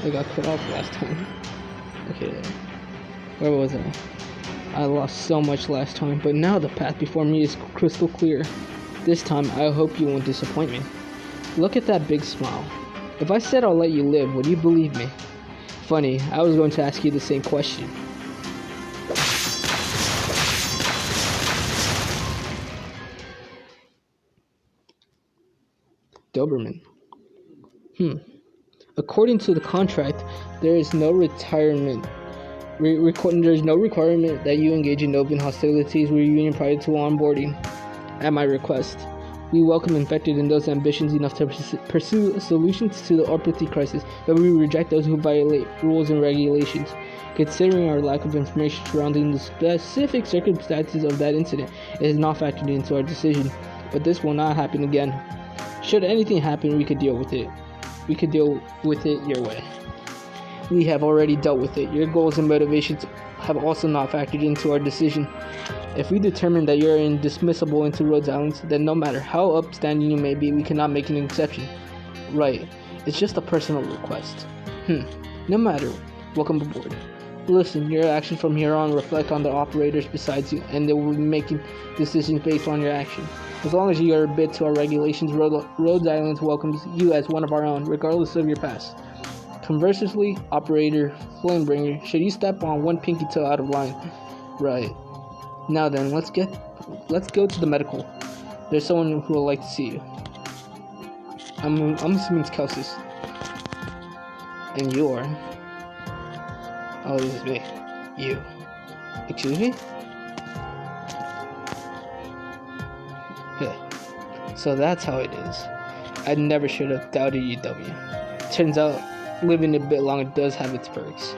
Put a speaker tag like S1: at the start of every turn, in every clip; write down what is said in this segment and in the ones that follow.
S1: I got cut off last time. Okay, where was I? I lost so much last time, but now the path before me is crystal clear. This time, I hope you won't disappoint me. Look at that big smile. If I said I'll let you live, would you believe me? Funny, I was going to ask you the same question. Doberman. According to the contract, there is no retirement. There's no requirement that you engage in open hostilities with your union prior to onboarding. At my request, we welcome infected and those ambitious enough to pursue solutions to the apathy crisis, but we reject those who violate rules and regulations. Considering our lack of information surrounding the specific circumstances of that incident, it is not factored into our decision. But this will not happen again. Should anything happen, we could deal with it. We could deal with it your way. We have already dealt with it. Your goals and motivations have also not factored into our decision. If we determine that you are indismissible into Rhodes Islands, then no matter how upstanding you may be, we cannot make an exception. Right. It's just a personal request. No matter. Welcome aboard. Listen, your actions from here on reflect on the operators besides you, and they will be making decisions based on your action. As long as you are a bit to our regulations, Rhodes Islands welcomes you as one of our own, regardless of your past. Conversely, Operator Flamebringer, should you step on one pinky toe out of line? Right. Now then, let's go to the medical. There's someone who would like to see you. I'm assuming it's Kelsis. And you are. Oh, this is me. You. Excuse me? So that's how it is. I never should have doubted you, W. Turns out, living a bit longer does have its perks.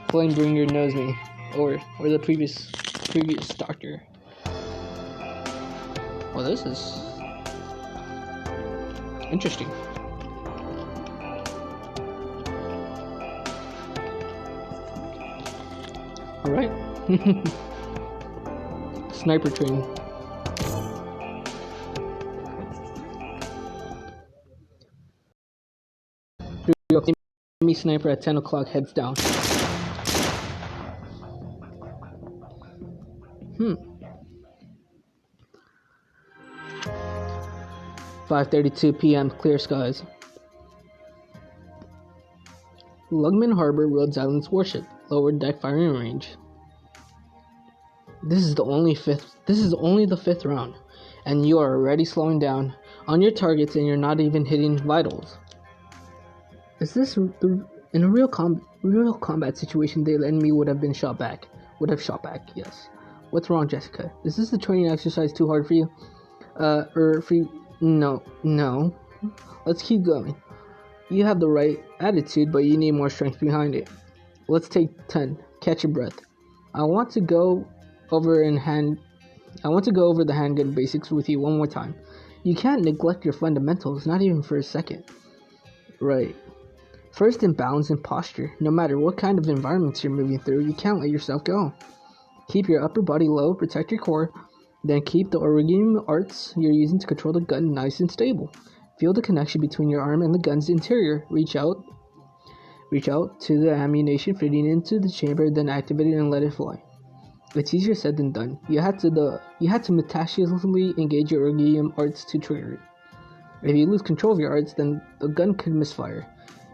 S1: Flamebringer knows me. Or the previous doctor. Well, this is interesting. Alright. Sniper training. Enemy sniper at 10 o'clock heads down. 5:32 p.m. Clear skies. Lugman Harbor, Rhodes Island's warship. Lower deck firing range. This is only the fifth round, and you are already slowing down on your targets, and you're not even hitting vitals. Is this in a real combat situation? The enemy would have shot back. Yes. What's wrong, Jessica? Is this the training exercise too hard for you? No. Let's keep going. You have the right attitude, but you need more strength behind it. Let's take 10. Catch your breath. I want to go over the handgun basics with you one more time. You can't neglect your fundamentals, not even for a second. Right. First, in balance and posture. No matter what kind of environments you're moving through, you can't let yourself go. Keep your upper body low, protect your core, then keep the origami arts you're using to control the gun nice and stable. Feel the connection between your arm and the gun's interior. Reach out to the ammunition fitting into the chamber, then activate it and let it fly. It's easier said than done. You had to meticulously engage your origami arts to trigger it. If you lose control of your arts, then the gun could misfire.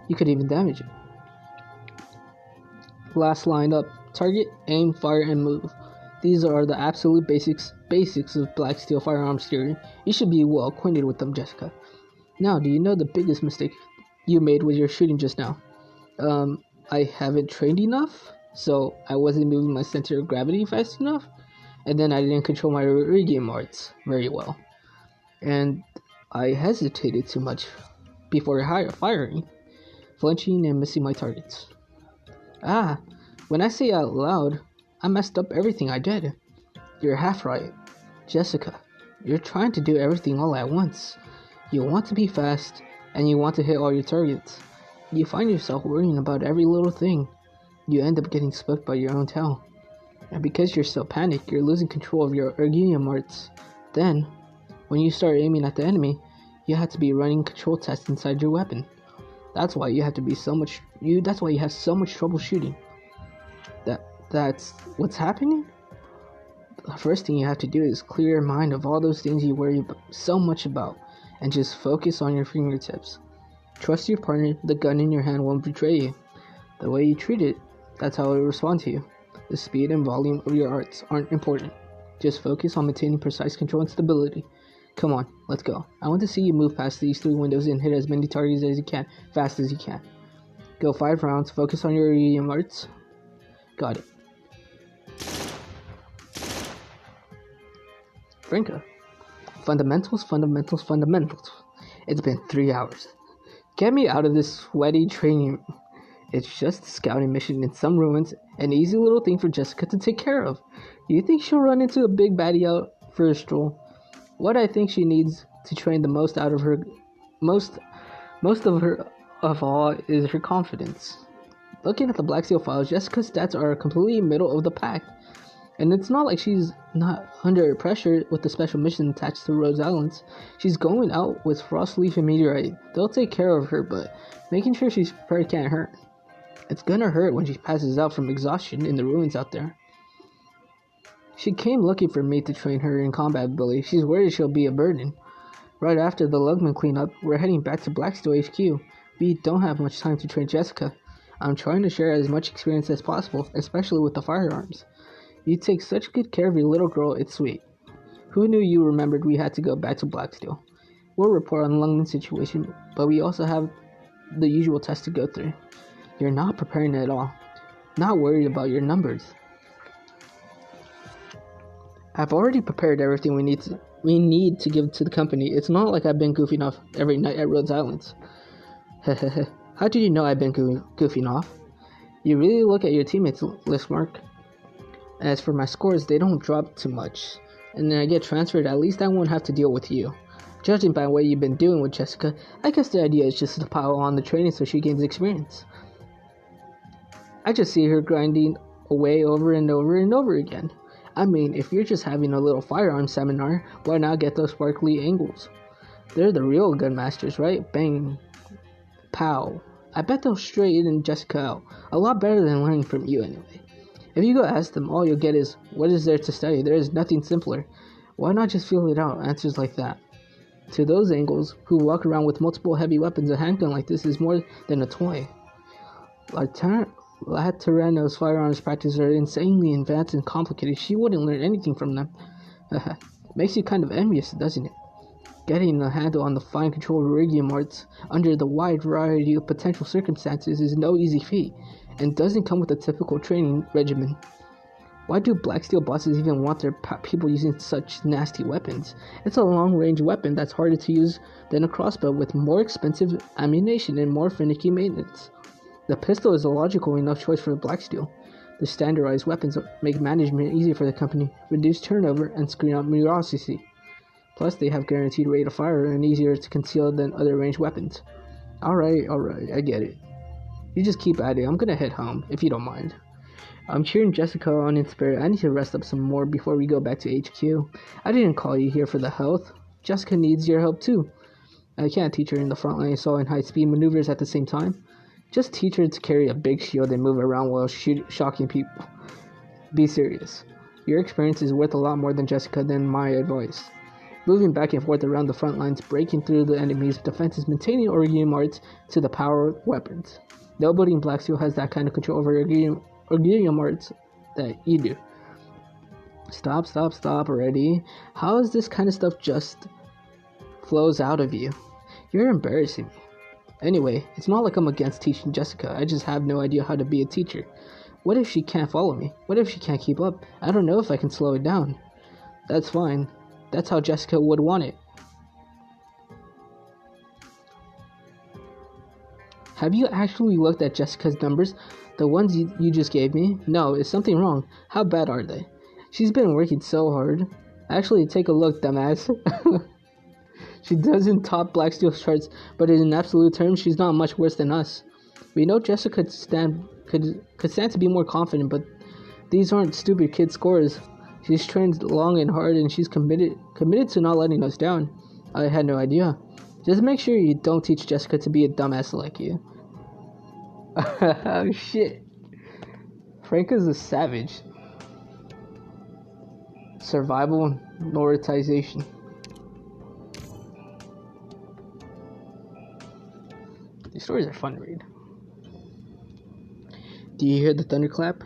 S1: You could even damage it. Last line up. Target, aim, fire, and move. These are the absolute basics of black steel firearms theory. You should be well acquainted with them, Jessica. Now, do you know the biggest mistake you made with your shooting just now? I haven't trained enough, so I wasn't moving my center of gravity fast enough, and then I didn't control my origami arts very well. And I hesitated too much before firing, flinching and missing my targets. When I say out loud, I messed up everything I did. You're half right. Jessica, you're trying to do everything all at once. You want to be fast, and you want to hit all your targets. You find yourself worrying about every little thing. You end up getting swept by your own tail. And because you're so panicked, you're losing control of your origami arts. Then, when you start aiming at the enemy, you have to be running control tests inside your weapon. That's why you have to be so much. That's why you have so much trouble shooting. That's what's happening. The first thing you have to do is clear your mind of all those things you worry so much about, and just focus on your fingertips. Trust your partner. The gun in your hand won't betray you. The way you treat it, that's how it will respond to you. The speed and volume of your arts aren't important. Just focus on maintaining precise control and stability. Come on, let's go. I want to see you move past these 3 windows and hit as many targets as you can, fast as you can. Go 5 rounds. Focus on your medium arts. Got it. Franca. Fundamentals. It's been 3 hours. Get me out of this sweaty training room. It's just a scouting mission in some ruins, an easy little thing for Jessica to take care of. You think she'll run into a big baddie out for a stroll? What I think she needs to train the most out of her, most of all is her confidence. Looking at the Black Steel files, Jessica's stats are completely middle of the pack. And it's not like she's not under pressure with the special mission attached to Rhodes Islands. She's going out with Frostleaf and Meteorite. They'll take care of her, but making sure she's prepared can't hurt. It's gonna hurt when she passes out from exhaustion in the ruins out there. She came looking for me to train her in combat ability. She's worried she'll be a burden. Right after the Lugman cleanup, we're heading back to Blacksteel HQ. We don't have much time to train Jessica. I'm trying to share as much experience as possible, especially with the firearms. You take such good care of your little girl, it's sweet. Who knew you remembered we had to go back to Blacksteel? We'll report on Lungman's situation, but we also have the usual test to go through. You're not preparing at all. Not worried about your numbers. I've already prepared everything we need to give to the company. It's not like I've been goofing off every night at Rhodes Islands. How did you know I've been goofing off? You really look at your teammates' list, Mark. As for my scores, they don't drop too much. And then I get transferred, at least I won't have to deal with you. Judging by what you've been doing with Jessica, I guess the idea is just to pile on the training so she gains experience. I just see her grinding away over and over and over again. I mean, if you're just having a little firearm seminar, why not get those sparkly angles? They're the real gun masters, right? Bang. Pow. I bet they'll straighten Jessica out. A lot better than learning from you anyway. If you go ask them, all you'll get is, what is there to study? There is nothing simpler. Why not just feel it out? Answers like that. To those angles, who walk around with multiple heavy weapons, a handgun like this is more than a toy. Laterano's firearms practices are insanely advanced and complicated. She wouldn't learn anything from them. Makes you kind of envious, doesn't it? Getting a handle on the fine control of Iridium arts under the wide variety of potential circumstances is no easy feat, and doesn't come with a typical training regimen. Why do Blacksteel bosses even want their people using such nasty weapons? It's a long-range weapon that's harder to use than a crossbow, with more expensive ammunition and more finicky maintenance. The pistol is a logical enough choice for Blacksteel. The standardized weapons make management easier for the company, reduce turnover, and screen out bureaucracy. Plus, they have guaranteed rate of fire and easier to conceal than other ranged weapons. Alright, I get it. You just keep at it. I'm gonna head home, if you don't mind. I'm cheering Jessica on in spirit. I need to rest up some more before we go back to HQ. I didn't call you here for the health. Jessica needs your help too. I can't teach her in the front line and high-speed maneuvers at the same time. Just teach her to carry a big shield and move around while shocking people. Be serious. Your experience is worth a lot more than Jessica than my advice. Moving back and forth around the front lines, breaking through the enemy's defenses, maintaining Iridium arts to the power weapons. Nobody in Blacksteel has that kind of control over Iridium arts that you do. Stop already. How is this kind of stuff just flows out of you? You're embarrassing me. Anyway, it's not like I'm against teaching Jessica. I just have no idea how to be a teacher. What if she can't follow me? What if she can't keep up? I don't know if I can slow it down. That's fine. That's how Jessica would want it. Have you actually looked at Jessica's numbers? The ones you just gave me? No, is something wrong? How bad are they? She's been working so hard. Actually, take a look, dumbass. She doesn't top Blacksteel's charts, but in absolute terms, she's not much worse than us. We know Jessica could stand to be more confident, but these aren't stupid kid scores. She's trained long and hard, and she's committed to not letting us down. I had no idea. Just make sure you don't teach Jessica to be a dumbass like you. Oh shit. Frank is a savage. Survival and Noritization. These stories are fun to read. Do you hear the thunderclap?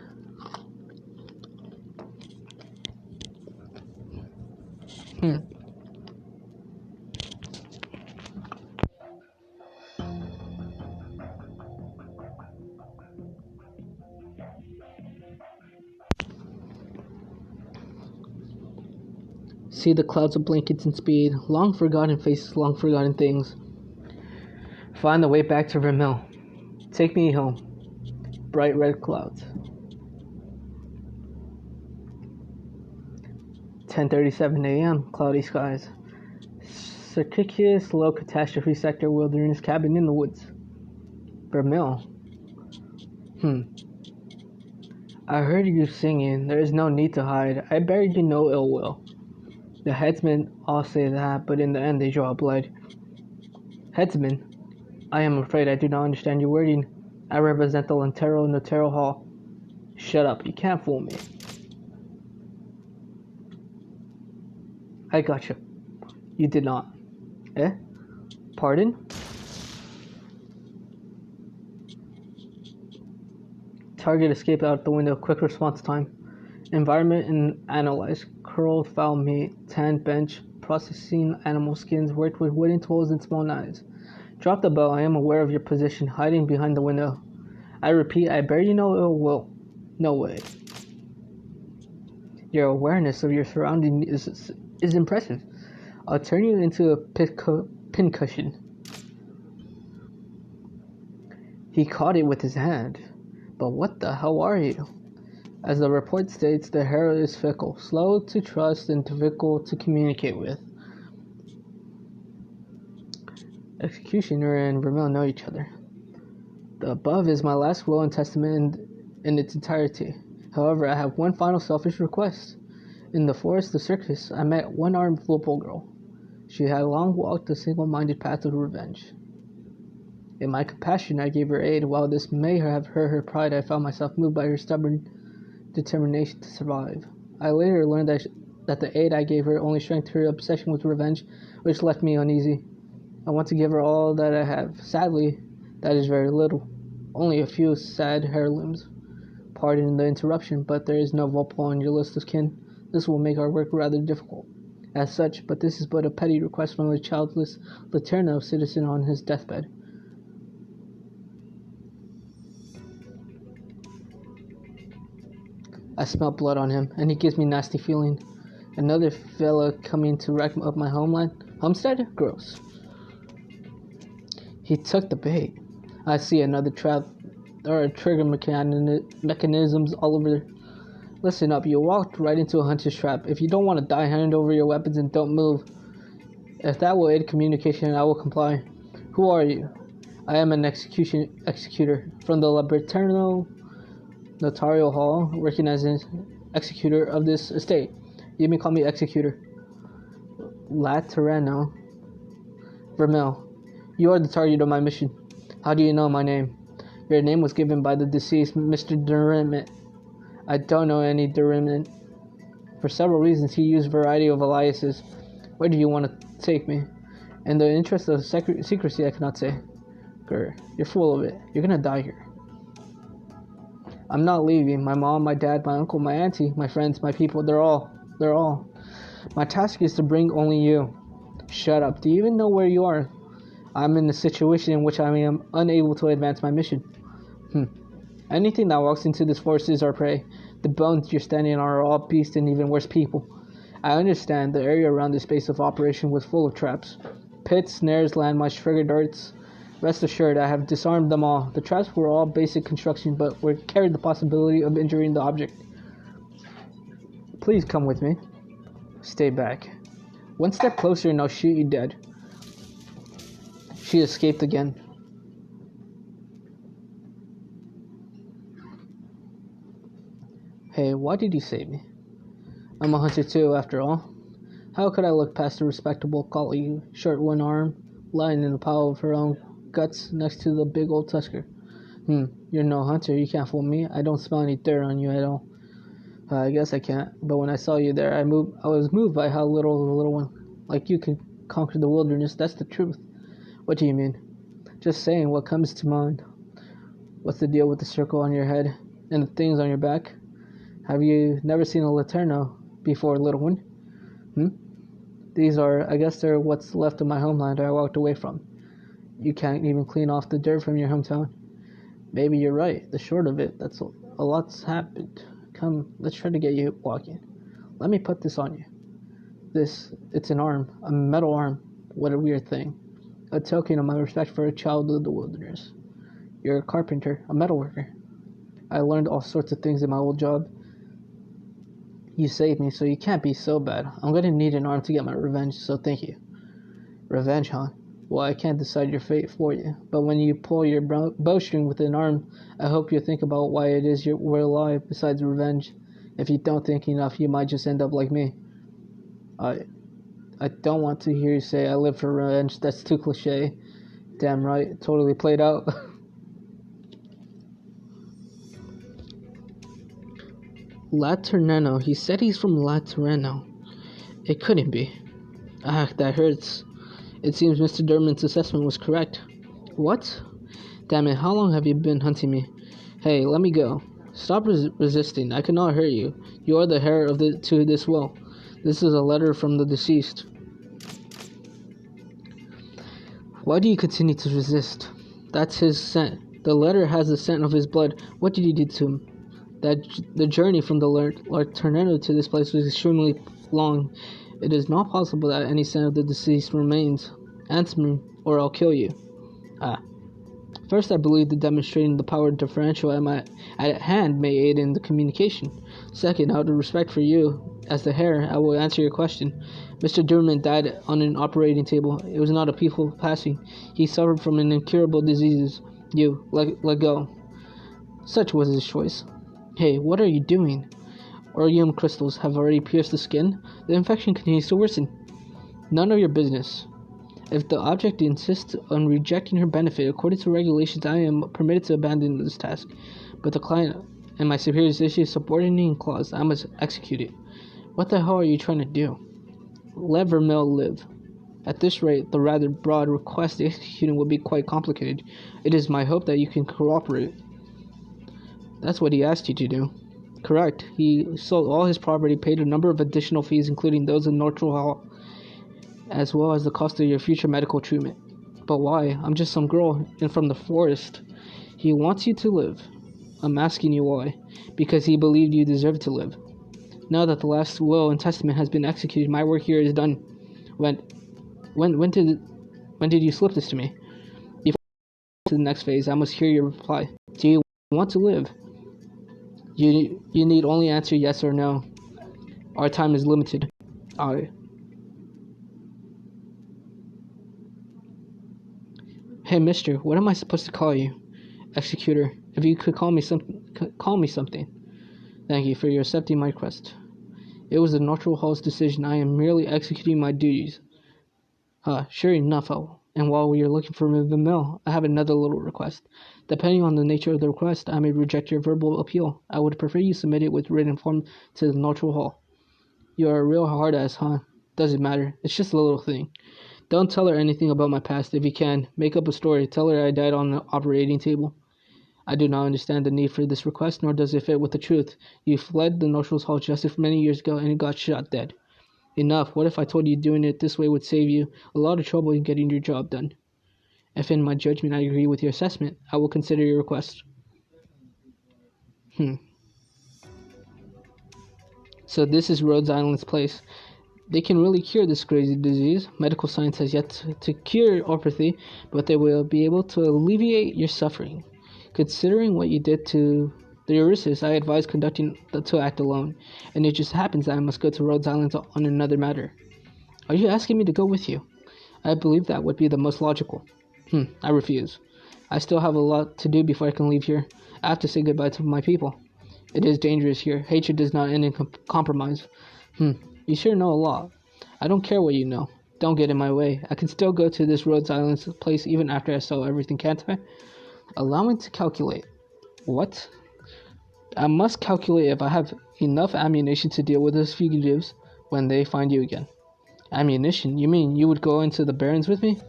S1: See the clouds of blankets and speed, long forgotten faces, long forgotten things. Find the way back to Vermil. Take me home. Bright red clouds. 10:37 a.m. Cloudy skies. Circuitous low catastrophe sector wilderness cabin in the woods. Vermil. I heard you singing. There is no need to hide. I bear you no ill will. The headsmen all say that, but in the end they draw blood. Headsman, I am afraid I do not understand your wording. I represent the Notero Hall. Shut up, you can't fool me. I gotcha. You did not. Eh? Pardon? Target escape out the window. Quick response time. Environment and analyze. Curled foul meat. Tan bench. Processing animal skins. Worked with wooden tools and small knives. Drop the bell. I am aware of your position. Hiding behind the window. I repeat, I bear you no ill will. No way. Your awareness of your surroundings is impressive. I'll turn you into a pincushion. He caught it with his hand. But what the hell are you? As the report states, the hero is fickle, slow to trust and difficult to communicate with. Executioner and Vermil know each other. The above is my last will and testament in its entirety. However, I have one final selfish request. In the forest of Circus, I met one-armed little girl. She had long walked a single-minded path of revenge. In my compassion, I gave her aid. While this may have hurt her pride, I found myself moved by her stubborn determination to survive. I later learned that the aid I gave her only strengthened her obsession with revenge, which left me uneasy. I want to give her all that I have. Sadly, that is very little. Only a few sad heirlooms. Pardon the interruption, but there is no Volpone on your list of kin. This will make our work rather difficult. As such, but this is but a petty request from a childless Laterno citizen on his deathbed. I smell blood on him, and he gives me nasty feeling. Another fella coming to wreck up my homestead? Gross. He took the bait. I see another trap. There are trigger mechanisms all over. Listen up, you walked right into a hunter's trap. If you don't want to die, hand over your weapons and don't move. If that will aid communication, I will comply. Who are you? I am an executor from the Libertano Notarial Hall, working as an executor of this estate. You may call me executor. Laterano. Vermil, you are the target of my mission. How do you know my name? Your name was given by the deceased Mr. Derrimant. I don't know any Derrimant. For several reasons, he used a variety of aliases. Where do you want to take me? In the interest of secrecy, I cannot say. Grr, you're full of it. You're gonna die here. I'm not leaving. My mom, my dad, my uncle, my auntie, my friends, my people, they're all. My task is to bring only you. Shut up. Do you even know where you are? I'm in a situation in which I am unable to advance my mission. Anything that walks into this forest is our prey. The bones you're standing on are all beasts and even worse people. I understand the area around this base of operation was full of traps. Pits, snares, landmines, trigger darts. Rest assured, I have disarmed them all. The traps were all basic construction, but carried the possibility of injuring the object. Please come with me. Stay back. One step closer and I'll shoot you dead. She escaped again. Hey, why did you save me? I'm a hunter too, after all. How could I look past a respectable collie, short one arm, lying in a pile of her own guts next to the big old tusker. You're no hunter. You can't fool me. I don't smell any dirt on you at all. I guess I can't. But when I saw you there, I was moved by how little the little one like you could conquer the wilderness. That's the truth. What do you mean? Just saying what comes to mind. What's the deal with the circle on your head and the things on your back? Have you never seen a Laterno before, little one? I guess they're what's left of my homeland I walked away from. You can't even clean off the dirt from your hometown. Maybe you're right. The short of it, that's a lot's happened. Come, let's try to get you walking. Let me put this on you. It's an arm, a metal arm. What a weird thing. A token of my respect for a child of the wilderness. You're a carpenter, a metalworker. I learned all sorts of things in my old job. You saved me, so you can't be so bad. I'm gonna need an arm to get my revenge, so thank you. Revenge, huh? Well, I can't decide your fate for you, but when you pull your bowstring with an arm, I hope you think about why it is we're alive besides revenge. If you don't think enough, you might just end up like me. I don't want to hear you say I live for revenge. That's too cliche. Damn right, totally played out. Laterneno. He said he's from Laterneno. It couldn't be. That hurts. It seems Mr. Durman's assessment was correct. What? Damn it, how long have you been hunting me? Hey, let me go. Stop resisting. I cannot hurt you. You are the heir to this will. This is a letter from the deceased. Why do you continue to resist? That's his scent. The letter has the scent of his blood. What did you do to him? The journey from the Laterneno to this place was extremely long. It is not possible that any scent of the deceased remains. Answer me, or I'll kill you. First, I believe that demonstrating the power differential at hand may aid in the communication. Second, out of respect for you, as the heir, I will answer your question. Mr. Durman died on an operating table. It was not a peaceful passing. He suffered from an incurable disease. Let go. Such was his choice. Hey, what are you doing? Orium crystals have already pierced the skin. The infection continues to worsen. None of your business. If the object insists on rejecting her benefit, according to regulations, I am permitted to abandon this task. But the client and my superiors issue a subordinating clause. I must execute it. What the hell are you trying to do? Let Vermeil live. At this rate, the rather broad request executing will be quite complicated. It is my hope that you can cooperate. That's what he asked you to do. Correct. He sold all his property, paid a number of additional fees, including those in Nortrel Hall, as well as the cost of your future medical treatment. But why? I'm just some girl and from the forest. He wants you to live. I'm asking you why. Because he believed you deserved to live. Now that the last will and testament has been executed, my work here is done. When did you slip this to me? Before to the next phase, I must hear your reply. Do you want to live? You need only answer yes or no. Our time is limited. Hey, mister, what am I supposed to call you? Executor. If you could call me something. Thank you for your accepting my request. It was the Nortrel Hall's decision. I am merely executing my duties. Sure enough, and while we are looking for Vermeil, I have another little request. Depending on the nature of the request, I may reject your verbal appeal. I would prefer you submit it with written form to the Nortrel Hall. You are a real hard-ass, huh? Doesn't matter. It's just a little thing. Don't tell her anything about my past if you can. Make up a story. Tell her I died on the operating table. I do not understand the need for this request, nor does it fit with the truth. You fled the Nortrel Hall just many years ago and got shot dead. Enough. What if I told you doing it this way would save you a lot of trouble in getting your job done? If in my judgment I agree with your assessment, I will consider your request. So this is Rhodes Island's place. They can really cure this crazy disease. Medical science has yet to cure orpathy, but they will be able to alleviate your suffering. Considering what you did to the Eurysis, I advise conducting to act alone, and it just happens that I must go to Rhodes Island on another matter. Are you asking me to go with you? I believe that would be the most logical. I refuse. I still have a lot to do before I can leave here. I have to say goodbye to my people. It is dangerous here. Hatred does not end in compromise. You sure know a lot. I don't care what you know. Don't get in my way. I can still go to this Rhodes Island place even after I sell everything, can't I? Allow me to calculate. What? I must calculate if I have enough ammunition to deal with those fugitives when they find you again. Ammunition? You mean you would go into the Barrens with me?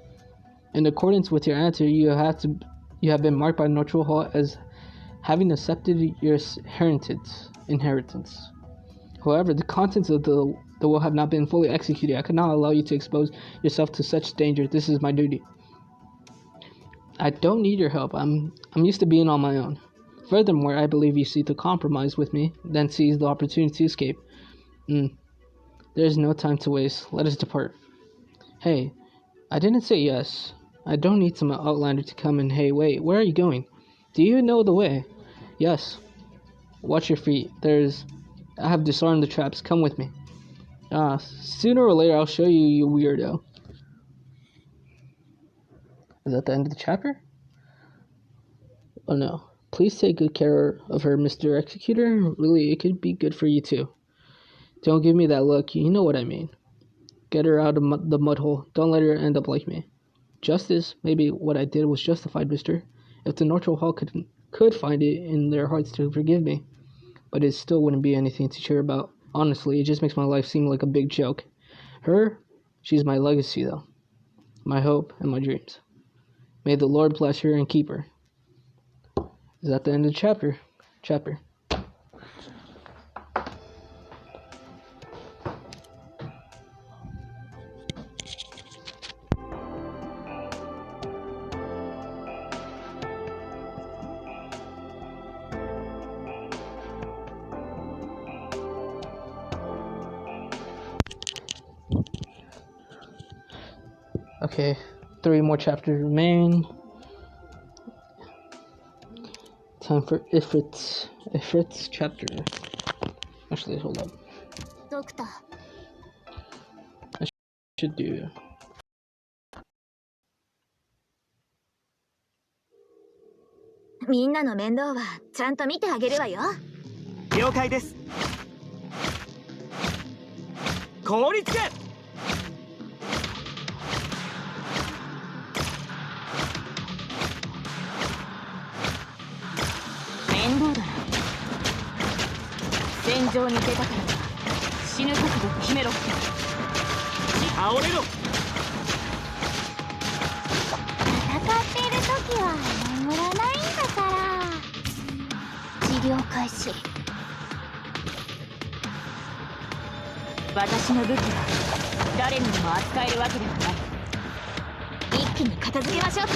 S1: In accordance with your answer, you have been marked by Neutral Hall as having accepted your inheritance. However, the contents of the will have not been fully executed. I cannot allow you to expose yourself to such danger. This is my duty. I don't need your help. I'm used to being on my own. Furthermore, I believe you seek to compromise with me, then seize the opportunity to escape. There is no time to waste. Let us depart. Hey, I didn't say yes. I don't need some outlander to come and hey, wait, where are you going? Do you know the way? Yes. Watch your feet. I have disarmed the traps. Come with me. Sooner or later I'll show you, you weirdo. Is that the end of the chapter? Oh no. Please take good care of her, Mr. Executor. Really, it could be good for you too. Don't give me that look. You know what I mean. Get her out of the mud hole. Don't let her end up like me. Justice? Maybe what I did was justified, mister. If the Neutral Hall could find it in their hearts to forgive me. But it still wouldn't be anything to cheer about. Honestly, it just makes my life seem like a big joke. Her? She's my legacy, though. My hope and my dreams. May the Lord bless her and keep her. Is that the end of the chapter? Okay, 3 more chapters remain. Time for Ifrit's chapter. Actually, hold up.
S2: Doctor.
S1: I should do.
S2: みんなの面倒はちゃんと見てあげるわよ。
S3: 了解です。凍りつけ。
S2: 面倒だな。戦場に出たから死ぬ覚悟決めろ。
S3: 倒れろ。
S2: 戦っている時は眠らないんだから。治療開始。私の武器は誰にも扱えるわけではない。一気に片付けましょうか。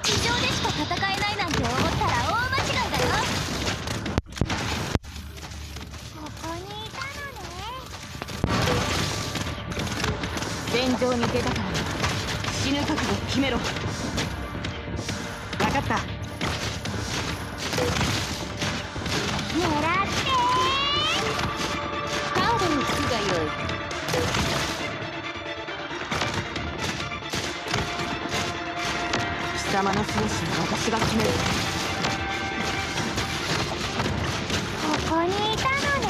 S2: 地上でしか戦えないなんて思ったら大間違いだよ。ここにいたのね。戦場に出たから死ぬ覚悟決めろ。
S3: 分かった。
S2: 狙ってタオルの服が良い。貴様の生死は私が決める。ここにいたのね。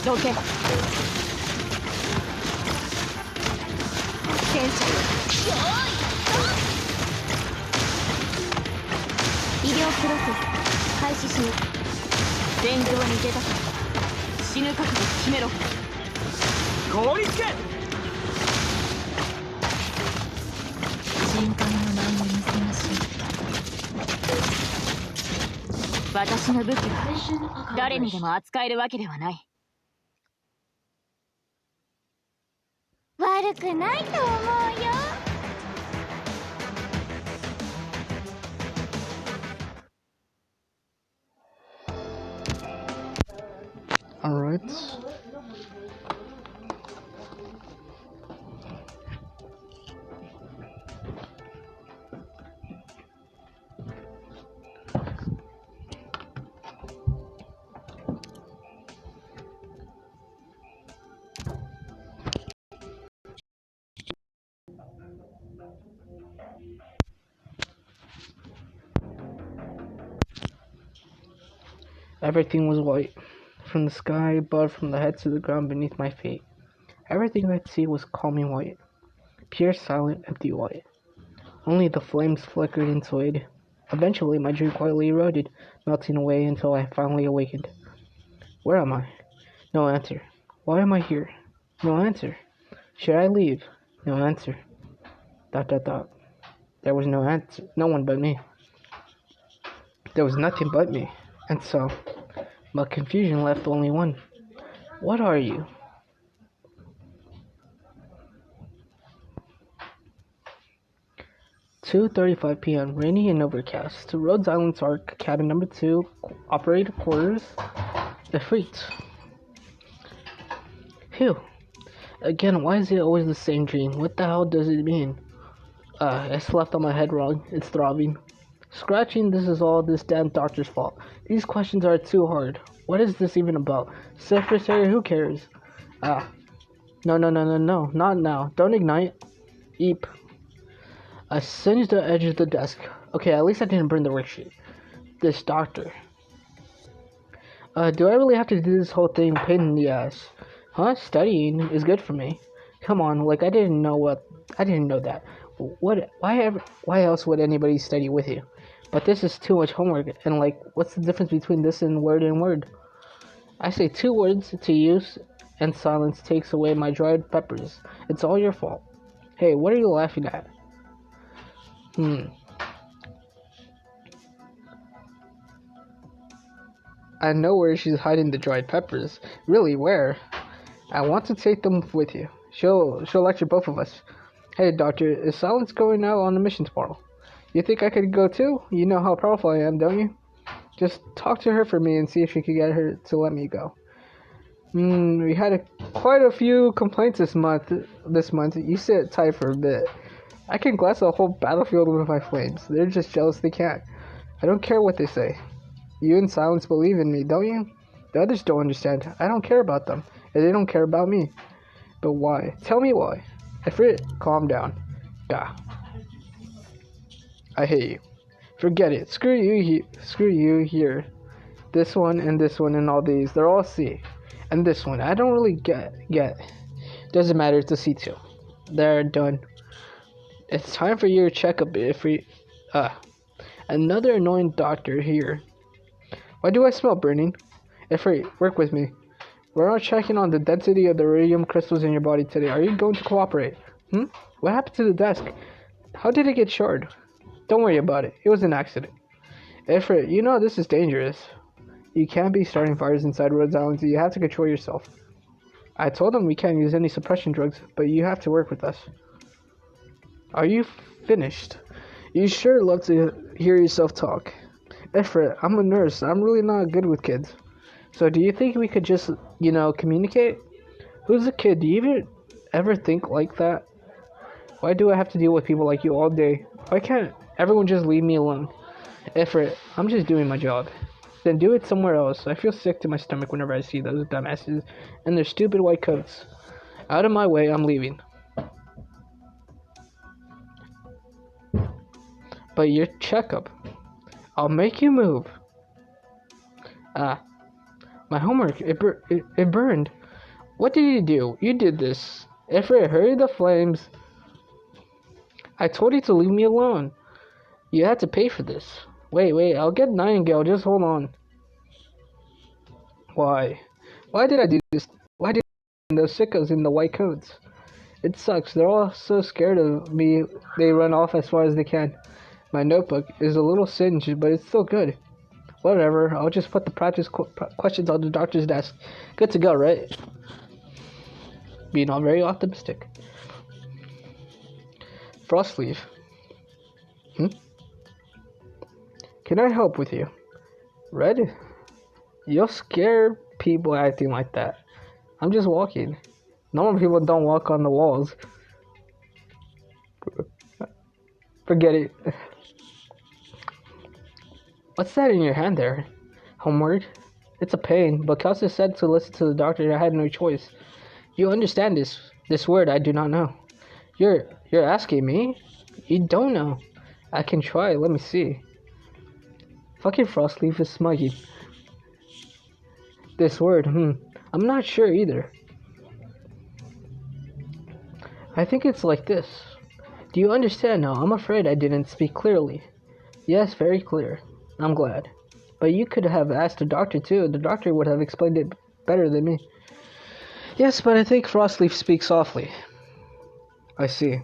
S2: どけ。戦車よ。医療プロセス開始しよう。戦場に出たから死ぬ覚悟決めろ。
S3: 凍りつけ。
S2: 深海の内容に探し。私の武器は誰にでも扱えるわけではない。悪くないと思うよ。
S1: Alright. Everything was white, from the sky above, from the head to the ground beneath my feet. Everything I could see was calming white, pure, silent, empty white. Only the flames flickered and swayed. Eventually, my dream quietly eroded, melting away until I finally awakened. Where am I? No answer. Why am I here? No answer. Should I leave? No answer. ... There was no answer. No one but me. There was nothing but me. And so, my confusion left only one. What are you? "2:35 p.m. Rainy and overcast. Rhodes Island's Ark, cabin number 2, operator quarters. Efreet. Phew. Again, why is it always the same dream? What the hell does it mean? I slept on my head wrong. It's throbbing. Scratching, this is all this damn doctor's fault. These questions are too hard. What is this even about? Secretary, who cares? No, not now. Don't ignite. Eep. I singed the edge of the desk. Okay, at least I didn't burn the worksheet. This doctor. Do I really have to do this whole thing? Pain in the ass. Huh? Studying is good for me. Come on, like I didn't know that. Why else would anybody study with you? But this is too much homework, and like, what's the difference between this and word? I say 2 words to use, and silence takes away my dried peppers. It's all your fault. Hey, what are you laughing at? I know where she's hiding the dried peppers. Really, where? I want to take them with you. She'll lecture both of us. Hey, Doctor, is Silence going out on a mission tomorrow? You think I could go too? You know how powerful I am, don't you? Just talk to her for me and see if you can get her to let me go. We had quite a few complaints this month. You sit tight for a bit. I can glass a whole battlefield with my flames. They're just jealous they can't. I don't care what they say. You and Silence believe in me, don't you? The others don't understand. I don't care about them, and they don't care about me. But why? Tell me why. Ifrit, calm down. Gah. I hate you. Forget it. Screw you here. This one and all these. They're all C. And this one. I don't really get. Doesn't matter. It's a C2. They're done. It's time for your checkup, Ifrit. Another annoying doctor here. Why do I smell burning? Ifrit, work with me. We're all checking on the density of the iridium crystals in your body today. Are you going to cooperate? What happened to the desk? How did it get shard? Don't worry about it. It was an accident. Ifrit, you know this is dangerous. You can't be starting fires inside Rhodes Island, so you have to control yourself. I told them we can't use any suppression drugs, but you have to work with us. Are you finished? You sure love to hear yourself talk. Ifrit, I'm a nurse. I'm really not good with kids. So do you think we could just, communicate? Who's a kid? Do you ever think like that? Why do I have to deal with people like you all day? Why can't everyone just leave me alone? Ifrit, I'm just doing my job. Then do it somewhere else. I feel sick to my stomach whenever I see those dumbasses and their stupid white coats. Out of my way, I'm leaving. But your checkup. I'll make you move. My homework, it burned. What did you do? You did this. Ifrit, hurry the flames. I told you to leave me alone. You had to pay for this. Wait, I'll get Nightingale, just hold on. Why? Why did I do this? Why did those sickos in the white coats? It sucks, they're all so scared of me, they run off as far as they can. My notebook is a little singed, but it's still good. Whatever, I'll just put the practice questions on the doctor's desk. Good to go, right? Being all very optimistic. Frostleaf. Can I help with you? Red? You'll scare people acting like that. I'm just walking. Normal people don't walk on the walls. Forget it. What's that in your hand there? Homework? It's a pain, but Kelsey said to listen to the doctor and I had no choice. You understand this word I do not know. You're asking me? You don't know. I can try, let me see. Fucking Frostleaf is smuggy. This word, I'm not sure either. I think it's like this. Do you understand now? I'm afraid I didn't speak clearly. Yes, very clear. I'm glad. But you could have asked the doctor too. The doctor would have explained it better than me. Yes, but I think Frostleaf speaks softly. I see.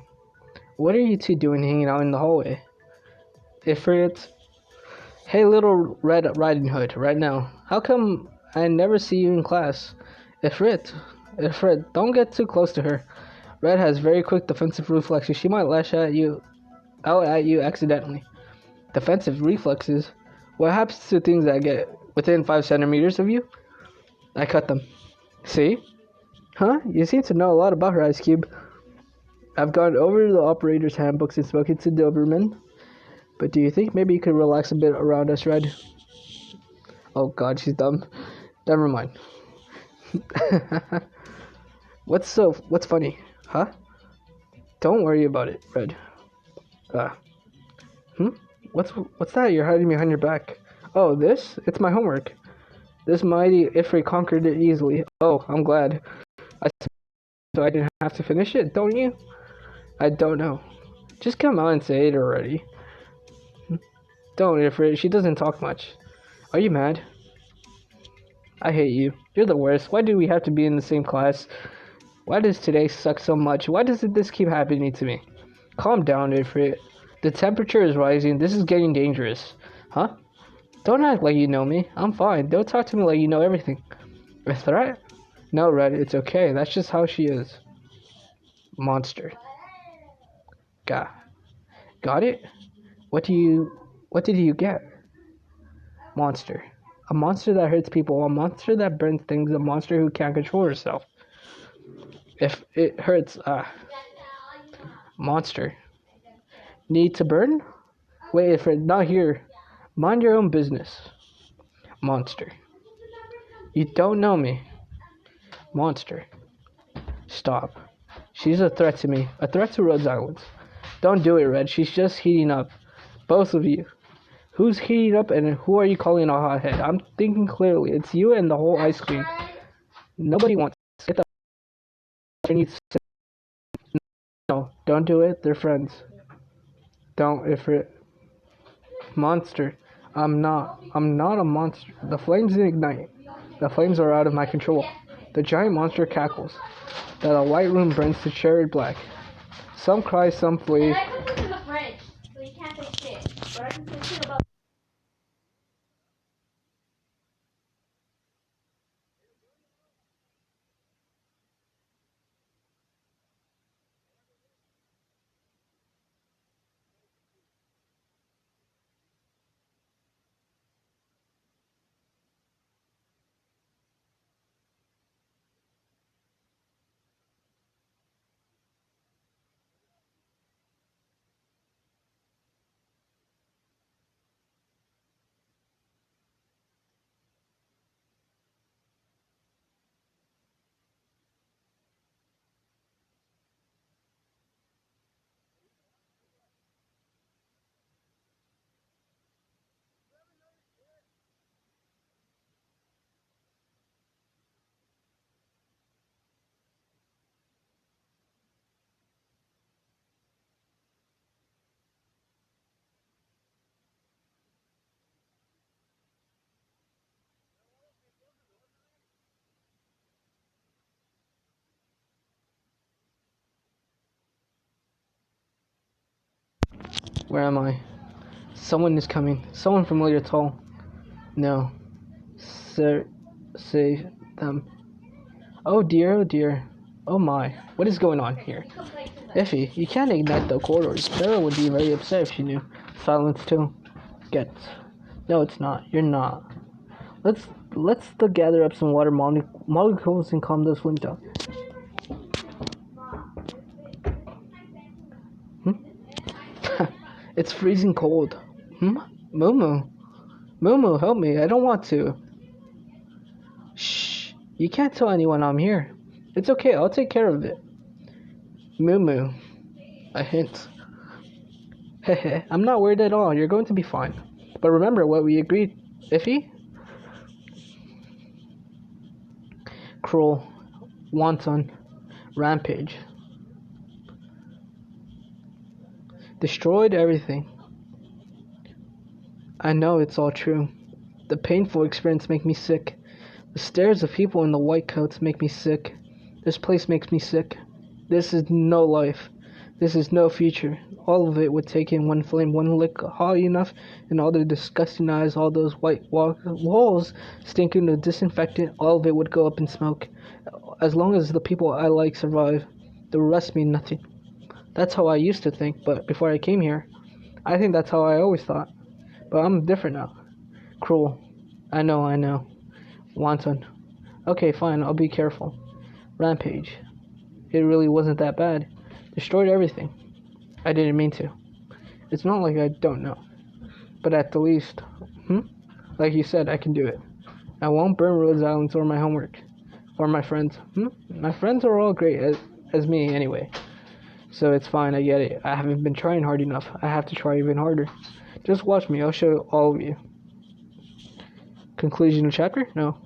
S1: What are you two doing hanging out in the hallway? Ifrit. Hey, little Red Riding Hood, right now. How come I never see you in class? Ifrit, don't get too close to her. Red has very quick defensive reflexes. She might lash out at you accidentally. Defensive reflexes? What happens to things that get within 5 centimeters of you? I cut them. See? Huh? You seem to know a lot about her, Ice Cube. I've gone over the operator's handbooks and spoken to Doberman. But do you think maybe you could relax a bit around us, Red? Oh god, she's dumb. Never mind. What's funny? Huh? Don't worry about it, Red. What's that you're hiding behind your back? Oh, this? It's my homework. This mighty Ifrit conquered it easily. Oh, I'm glad. So I didn't have to finish it, don't you? I don't know. Just come out and say it already. Don't, Ifrit. She doesn't talk much. Are you mad? I hate you. You're the worst. Why do we have to be in the same class? Why does today suck so much? Why does this keep happening to me? Calm down, Ifrit. The temperature is rising. This is getting dangerous. Huh? Don't act like you know me. I'm fine. Don't talk to me like you know everything. A threat? No, Red. It's okay. That's just how she is. Monster. Got it? What did you get? Monster. A monster that hurts people. A monster that burns things. A monster who can't control herself. If it hurts, monster. Need to burn? Wait, if it's not here. Mind your own business. Monster. You don't know me. Monster. Stop. She's a threat to me. A threat to Rhodes Islands. Don't do it, Red. She's just heating up. Both of you. Who's heating up and who are you calling a hothead? I'm thinking clearly. It's you and the whole ice cream. Nobody wants to get the... No, don't do it. They're friends. Don't, Ifrit. Monster. I'm not a monster. The flames ignite. The flames are out of my control. The giant monster cackles. That a white room burns to cherry black. Some cry, some flee.
S2: I put this in the fridge, so you can't say shit. But I can say shit about...
S1: Where am I? Someone is coming. Someone familiar tall. No. Sir, say them. Oh dear, oh dear. Oh my. What is going on here? Effie, you can't ignite the corridors. Sarah would be very upset if she knew. Silence too. Get. No, it's not. You're not. Let's gather up some water molecules and calm those flames down. It's freezing cold. Moo, help me. I don't want to. Shh. You can't tell anyone I'm here. It's okay. I'll take care of it. Moo. A hint. Hehe. I'm not worried at all. You're going to be fine. But remember what we agreed, Iffy? cruel, wanton, rampage. Destroyed everything. I know it's all true. The painful experience makes me sick. The stares of people in the white coats make me sick. This place makes me sick. This is no life. This is no future. All of it would take in one flame, one lick hot enough, and all the disgusting eyes, all those white walls stinking of disinfectant, all of it would go up in smoke. As long as the people I like survive, the rest mean nothing. That's how I used to think, but before I came here, I think that's how I always thought. But I'm different now. Cruel. I know. Wanton. Okay, fine, I'll be careful. Rampage. It really wasn't that bad. Destroyed everything. I didn't mean to. It's not like I don't know. But at the least, like you said, I can do it. I won't burn Rhodes Island or my homework. Or my friends. My friends are all great as me anyway. So it's fine, I get it. I haven't been trying hard enough. I have to try even harder. Just watch me, I'll show all of you. Conclusion of chapter? No.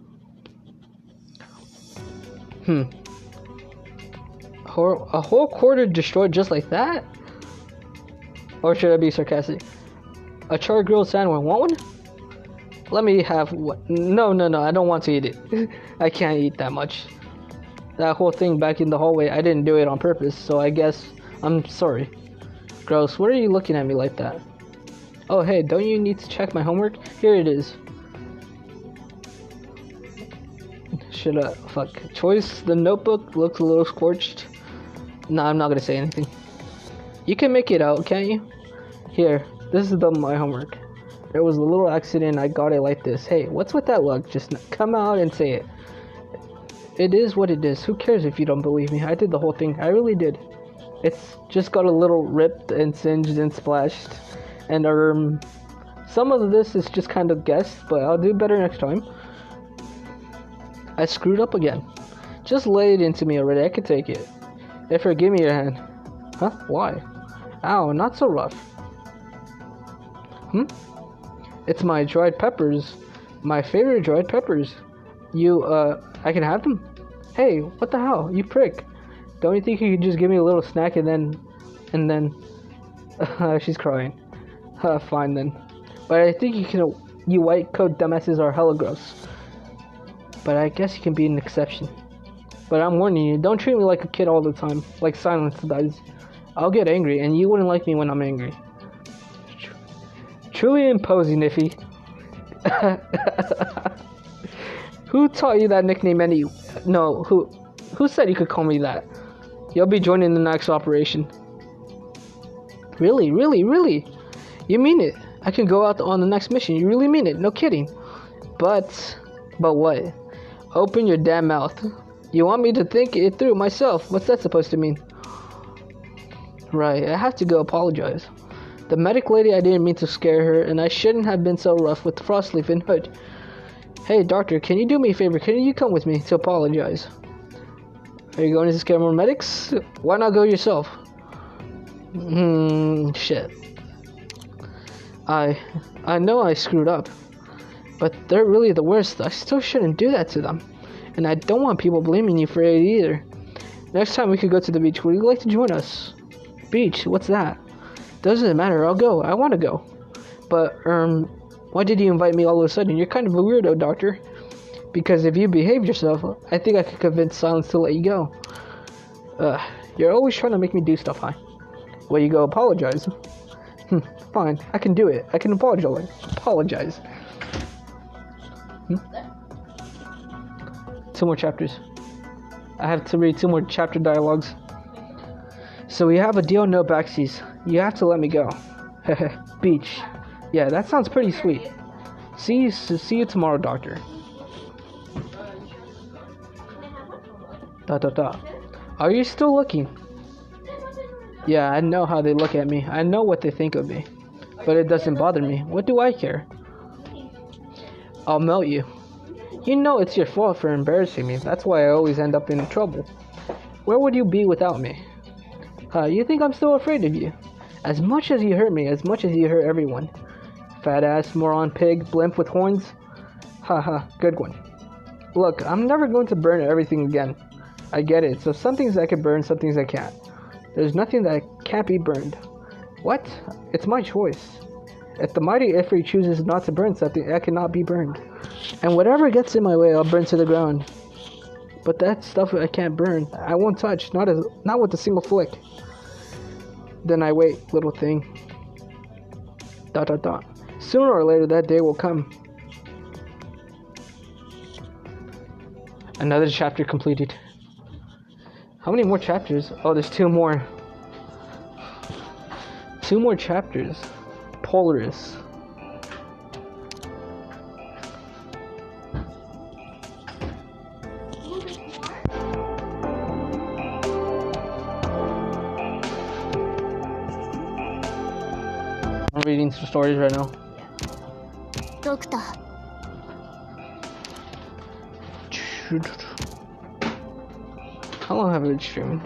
S1: A whole quarter destroyed just like that? Or should I be sarcastic? A charred grilled sandwich, want one? Let me have what? No, I don't want to eat it. I can't eat that much. That whole thing back in the hallway, I didn't do it on purpose, so I guess I'm sorry. Gross, what are you looking at me like that? Oh hey, don't you need to check my homework? Here it is. Choice, the notebook looks a little scorched. Nah, I'm not gonna say anything. You can make it out, can't you? Here, this is my homework. There was a little accident, I got it like this. Hey, what's with that look? Just come out and say it. It is what it is. Who cares if you don't believe me? I did the whole thing. I really did. It's just got a little ripped and singed and splashed. And some of this is just kind of guessed, but I'll do better next time. I screwed up again. Just lay it into me already. I could take it. Ifrit, give me your hand. Huh? Why? Ow, not so rough. It's my dried peppers. My favorite dried peppers. I can have them? Hey, what the hell? You prick. Don't you think you could just give me a little snack and then... she's crying. Fine then. But I think you white coat dumbasses are hella gross. But I guess you can be an exception. But I'm warning you, don't treat me like a kid all the time, like Silence does. I'll get angry, and you wouldn't like me when I'm angry. Truly imposing, Iffy. Who taught you that nickname No, who said you could call me that? You'll be joining the next operation. Really? You mean it? I can go out on the next mission, you really mean it, no kidding. But what? Open your damn mouth. You want me to think it through myself. What's that supposed to mean? Right, I have to go apologize. The medic lady, I didn't mean to scare her, and I shouldn't have been so rough with Frostleaf and Hood. Hey, doctor, can you do me a favor? Can you come with me to apologize? Are you going to scare more medics? Why not go yourself? Shit. I know I screwed up. But they're really the worst. I still shouldn't do that to them. And I don't want people blaming you for it either. Next time we could go to the beach. Would you like to join us? Beach? What's that? Doesn't matter. I'll go. I want to go. But, why did you invite me all of a sudden? You're kind of a weirdo, doctor. Because if you behave yourself, I think I could convince Silence to let you go. You're always trying to make me do stuff, huh? Well, you go apologize. Fine. I can do it. I can apologize. 2 more chapters. I have to read 2 more chapter dialogues. So we have a deal, no backsies. You have to let me go. Beach. Yeah, that sounds pretty sweet. See you tomorrow, doctor. ... Are you still looking? Yeah, I know how they look at me. I know what they think of me. But it doesn't bother me. What do I care? I'll melt you. You know it's your fault for embarrassing me. That's why I always end up in trouble. Where would you be without me? You think I'm still afraid of you? As much as you hurt me, as much as you hurt everyone. Fat ass, moron, pig, blimp with horns. Haha, good one. Look, I'm never going to burn everything again. I get it. So some things I can burn, some things I can't. There's nothing that can't be burned. What? It's my choice. If the mighty Ifrit chooses not to burn something, that cannot be burned. And whatever gets in my way, I'll burn to the ground. But that stuff I can't burn, I won't touch, not with a single flick. Then I wait, little thing. ... Sooner or later that day will come. Another chapter completed. How many more chapters? Oh, there's 2 more. 2 more chapters. Polaris. I'm reading some stories right now.
S2: Doctor.
S1: How long have I been streaming?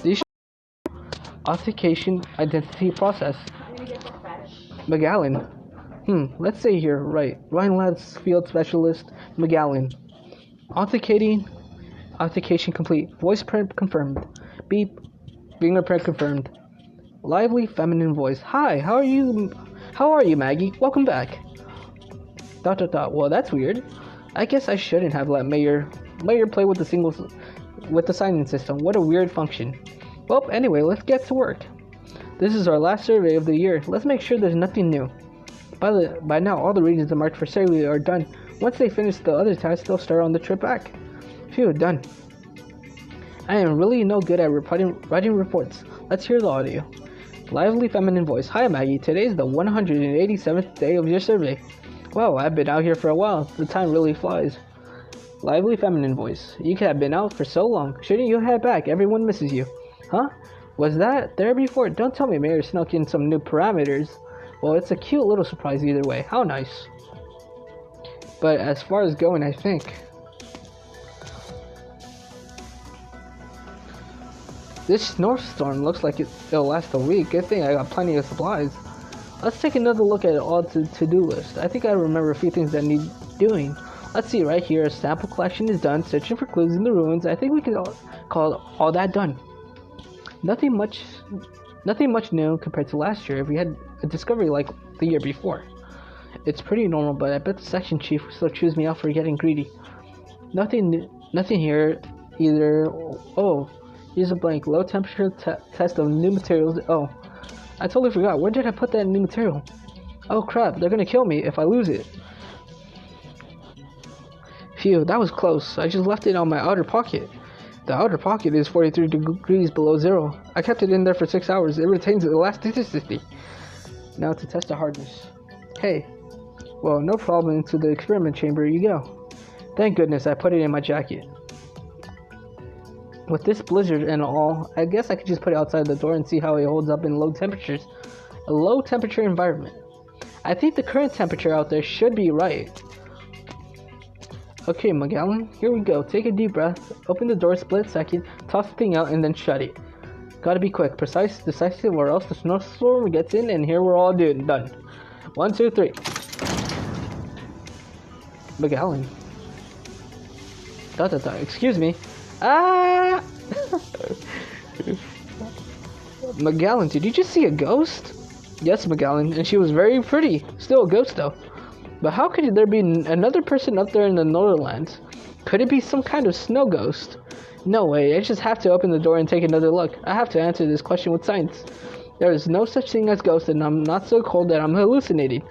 S1: These authentication identity process. McGowan. Let's say here, right. Ryan Labs field specialist, McGowan. Authentication complete. Voice print confirmed. Beep. Fingerprint confirmed. Lively feminine voice. Hi, how are you? How are you, Maggie? Welcome back. ... Well, that's weird. I guess I shouldn't have let Mayor play with the sign-in system. What a weird function. Well, anyway, let's get to work. This is our last survey of the year. Let's make sure there's nothing new. By now, all the regions marked for survey are done. Once they finish the other tasks, they'll start on the trip back. Phew, done. I am really no good at writing reports. Let's hear the audio. Lively feminine voice. Hi, Maggie. Today is the 187th day of your survey. Wow, I've been out here for a while. The time really flies. Lively feminine voice. You could have been out for so long. Shouldn't you head back? Everyone misses you. Huh? Was that there before? Don't tell me Mayor snuck in some new parameters. Well, it's a cute little surprise either way. How nice. But as far as going, I think this snowstorm looks like it'll last a week. Good thing I got plenty of supplies. Let's take another look at all to-do list. I think I remember a few things that need doing. Let's see, right here, sample collection is done. Searching for clues in the ruins. I think we can call all that done. Nothing much new compared to last year if we had a discovery like the year before. It's pretty normal, but I bet the section chief will still choose me out for getting greedy. Nothing here either. Oh, here's a blank. Low temperature test of new materials. Oh, I totally forgot. Where did I put that new material? Oh crap, they're gonna kill me if I lose it. Phew, that was close. I just left it on my outer pocket. The outer pocket is 43 degrees below zero. I kept it in there for 6 hours. It retains elasticity. Now to test the hardness. Hey. Well, no problem. Into the experiment chamber you go. Thank goodness I put it in my jacket. With this blizzard and all, I guess I could just put it outside the door and see how it holds up in low temperatures. A low temperature environment. I think the current temperature out there should be right. Okay, McGowan, here we go. Take a deep breath, open the door split second, toss the thing out, and then shut it. Gotta be quick, precise, decisive, or else the snowstorm gets in and here we're all done. 1, 2, 3. McGowan. Excuse me. Ah! McGowan, did you just see a ghost? Yes, McGowan, and she was very pretty. Still a ghost, though. But how could there be another person up there in the Northernlands? Could it be some kind of snow ghost? No way, I just have to open the door and take another look. I have to answer this question with science. There is no such thing as ghosts, and I'm not so cold that I'm hallucinating.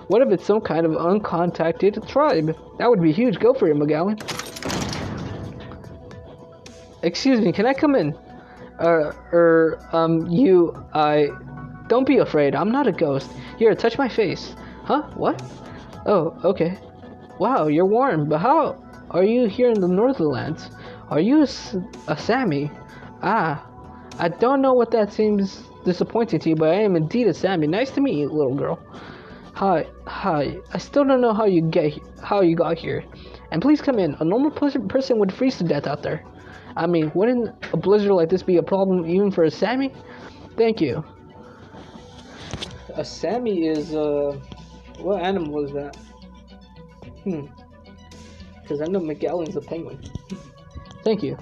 S1: What if it's some kind of uncontacted tribe? That would be huge. Go for it, McGowan. Excuse me, can I come in? Don't be afraid, I'm not a ghost. Here, touch my face. Huh? What? Oh, okay. Wow, you're warm, but how are you here in the Northernlands? Are you a Sami? Ah, I don't know what that seems disappointing to you, but I am indeed a Sami. Nice to meet you, little girl. Hi. I still don't know how you got here. And please come in. A normal person would freeze to death out there. I mean, wouldn't a blizzard like this be a problem even for a Sami? Thank you. A Sami is, what animal is that? Because I know McGallen's a penguin. Thank you.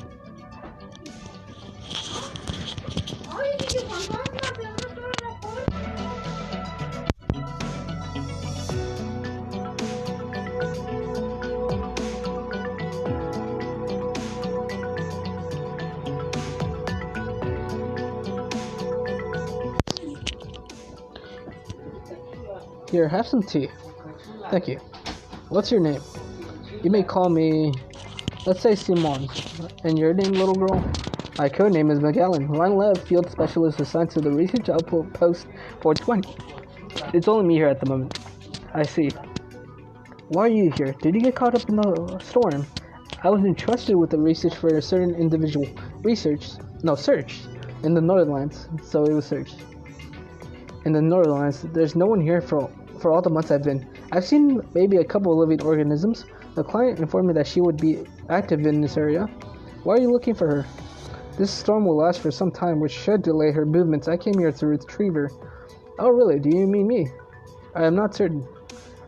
S1: Here, have some tea. Thank you. What's your name? You may call me, let's say Simon. And your name, little girl? My code name is McGallen. Line Lab Field Specialist assigned to the Research Outpost Post 420. It's only me here at the moment. I see. Why are you here? Did you get caught up in the storm? I was entrusted with the research for a certain individual. Search. In the Northernlands. So it was searched. In the Northernlands, there's no one here for all the months I've been. I've seen maybe a couple of living organisms. The client informed me that she would be active in this area. Why are you looking for her? This storm will last for some time, which should delay her movements. I came here to retrieve her. Oh, really? Do you mean me? I am not certain.